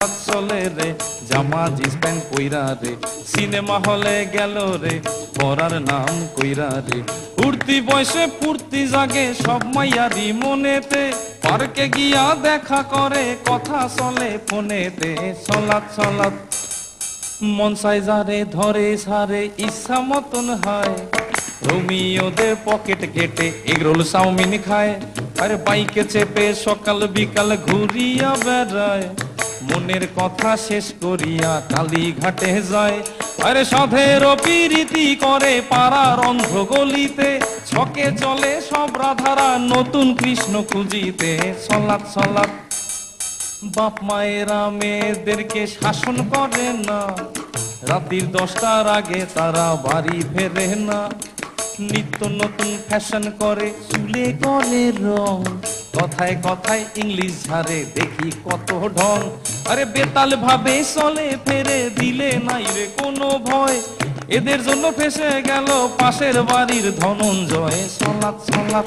সালাত চলে রে, জামা জিন্স প্যান্ট পইরা রে, সিনেমা হলে গেল রে, পড়ার নাম কইরা রে। উঠতি বয়সে ফুর্তি জাগে সব মাইয়ারি মনেতে, পার্কে গিয়া দেখা করে কথা চলে ফোনেতে। সালাত সালাত মন চাই যারে ধরে সারে ইচ্ছা মতন হয়, রোমিওদের পকেট ঘেটে এগরোল চাউমিন খায়, আরে বাইকে চেপে সকাল বিকাল ঘুরিয়া বেড়ায়, মনের কথা শেষ করিয়া কালীঘাটে যায়। আরে সাধের পিরিতি করে পাড়ার অন্ধ গলিতে, ছকে চলে সব রাধারা নতুন কৃষ্ণ খুঁজিতে। সালাত সালাত বাপ মায়েরা মেয়েদেরকে শাসন করে না, রাত্রির 10টার আগে তারা বাড়ি ফেরে না, নিত্য নতুন ফ্যাশন করে চুলে করে রং, কথায় কথায় ইংলিশ ঝাড়ে দেখি কত ঢং। আরে বেতাল ভাবে চলে ফেরে দিলে নাই রে কোনো ভয়, এদের জন্য ফেসে গেল পাশের বাড়ির ধনঞ্জয়। সালাত সালাত